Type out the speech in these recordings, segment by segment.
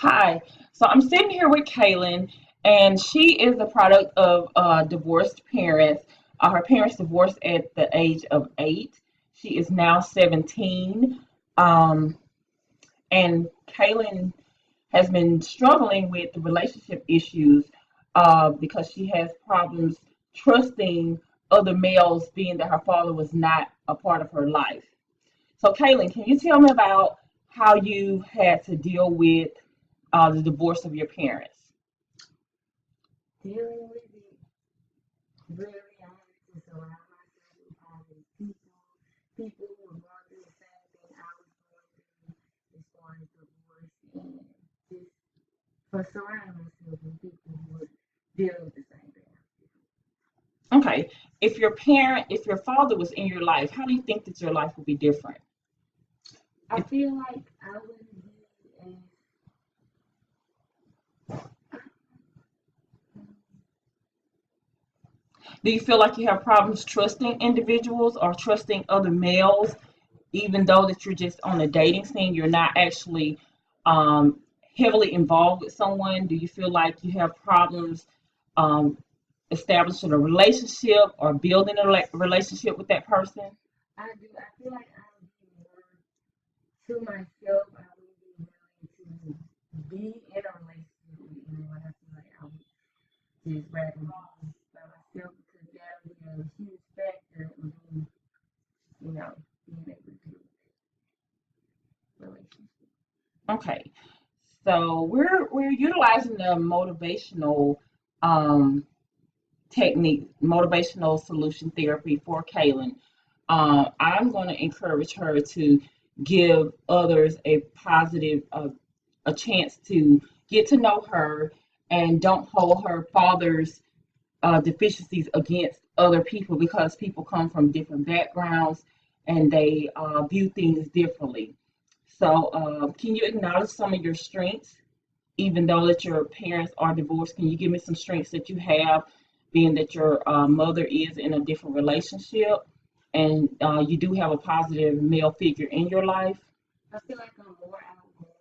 Hi. So I'm sitting here with Kaylin, and she is the product of divorced parents. Her parents divorced at the age of 8. She is now 17. Um, and Kaylin has been struggling with the relationship issues because she has problems trusting other males, being that her father was not a part of her life. So, Kaylin, can you tell me about how you had to deal with the divorce of your parents? Dealing with it, really, I had to surround myself with positive people who were going through the same thing I was going through as far as divorce, and just for surrounding myself with people who were dealing with the same thing. Okay, if your father was in your life, how do you think that your life would be different? I If, feel like I wouldn't be as do you feel like you have problems trusting individuals or trusting other males, even though that you're just on a dating scene, you're not actually um, heavily involved with someone? Do you feel like you have problems um, establishing a relationship or building a relationship with that person? I do. I feel like I would be more to myself. I wouldn't be willing to be in a relationship with anyone. I feel like I would just rather be by myself because that would be a huge factor in being, being able to deal with relationship. Okay, so we're utilizing the motivational um, technique, motivational solution therapy for Kaylin. I'm going to encourage her to give others a positive, a chance to get to know her, and don't hold her father's deficiencies against other people, because people come from different backgrounds and they view things differently. So, can you acknowledge some of your strengths, even though that your parents are divorced? Can you give me some strengths that you have, being that your mother is in a different relationship and you do have a positive male figure in your life? I feel like I'm more outgoing,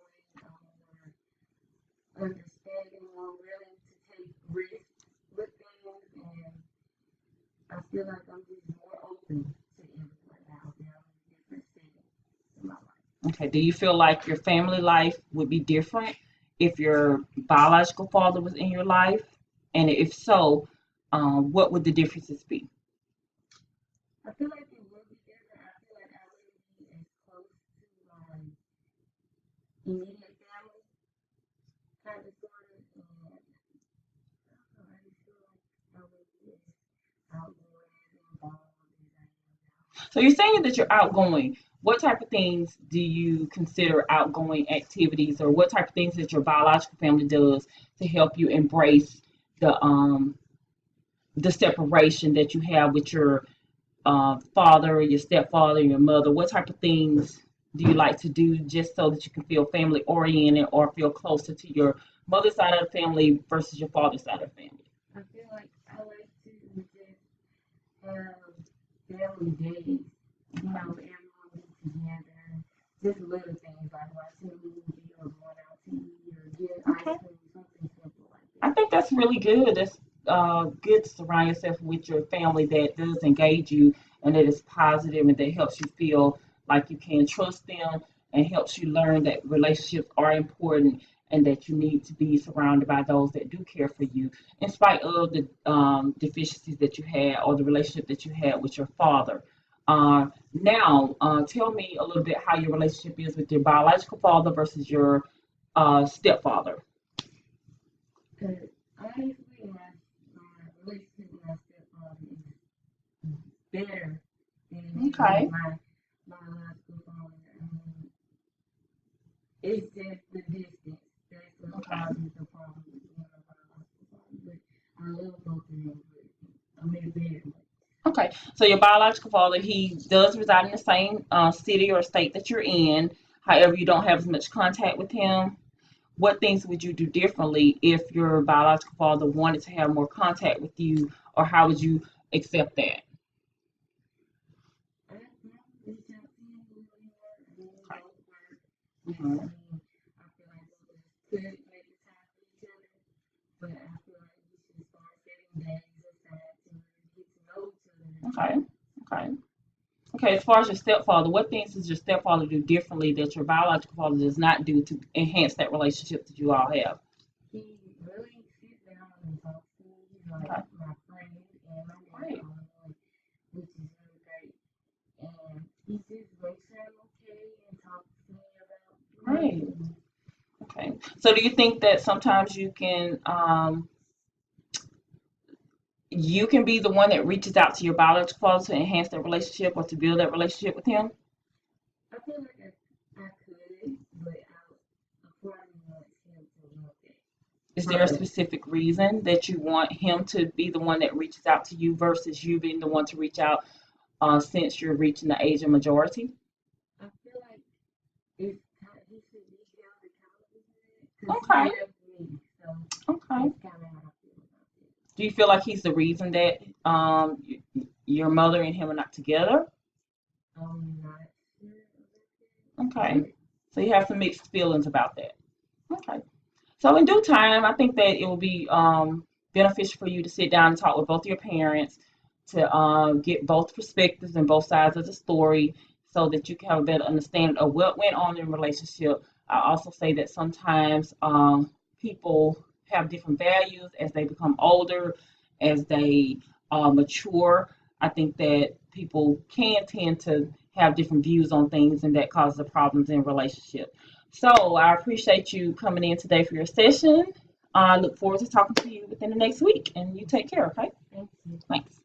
more understanding, more willing to take risks with things, and I feel like I'm just more open to everyone now that I'm in a different setting in my life. Okay. Do you feel like your family life would be different if your biological father was in your life? And if so, what would the differences be? I feel like it would be different. I feel like I wouldn't be as close to my immediate family, kind of, sort of, and I just feel like I wouldn't be as outgoing and involved as I am now. So you're saying that you're outgoing. What type of things do you consider outgoing activities, or what type of things that your biological family does to help you embrace the the separation that you have with your father, your stepfather, your mother? What type of things do you like to do just so that you can feel family oriented or feel closer to your mother's side of the family versus your father's side of the family? I feel like I like to just have family days, everyone be together, just little things like watching a movie or going out to eat or getting ice Okay. cream, something simple like I that. think that's really good. That's good to surround yourself with your family that does engage you and that is positive and that helps you feel like you can trust them, and helps you learn that relationships are important and that you need to be surrounded by those that do care for you, in spite of the deficiencies that you had or the relationship that you had with your father. Now, tell me a little bit how your relationship is with your biological father versus your stepfather. Because honestly, my relationship with my stepfather is better than it is with Okay. my biological father. It's just the distance that's what Okay. causes the problem with my biological father. But I love both of them. But I'm in bed. Okay, so your biological father, he does reside in the same city or state that you're in. However, you don't have as much contact with him. What things would you do differently if your biological father wanted to have more contact with you, or how would you accept that? I reach out to him whenever we work. I mean, we Okay. both work. And Mhm. I feel like both of us could make the time for each other, but I feel like we should start setting days aside to really get to know each other. Okay. Okay. Okay, as far as your stepfather, what things does your stepfather do differently that your biological father does not do to enhance that relationship that you all have? He really sits down and talks to me. He's like Okay, my friend and my dad great, all in one, which is really great. And he just makes sure I'm okay and talks to me about great. life. Okay. So do you think that sometimes you can be the one that reaches out to your biological father to enhance that relationship or to build that relationship with him? I feel like I could, but a part of me wants him to want that Is there a first. specific reason that you want him to be the one that reaches out to you versus you being the one to reach out since you're reaching the age of majority? I feel like he should be held accountable for that because he Okay, left me. So okay. that's kind of how I feel about it. Do you feel like he's the reason that your mother and him are not together? I'm not sure Okay. about that, So you have some mixed feelings about that. Okay. So in due time, I think that it will be beneficial for you to sit down and talk with both your parents to get both perspectives and both sides of the story so that you can have a better understanding of what went on in the relationship. I also say that sometimes people have different values as they become older, as they mature. I think that people can tend to have different views on things, and that causes problems in relationships. So I appreciate you coming in today for your session. I look forward to talking to you within the next week, and you take care, okay? thank you. Thanks.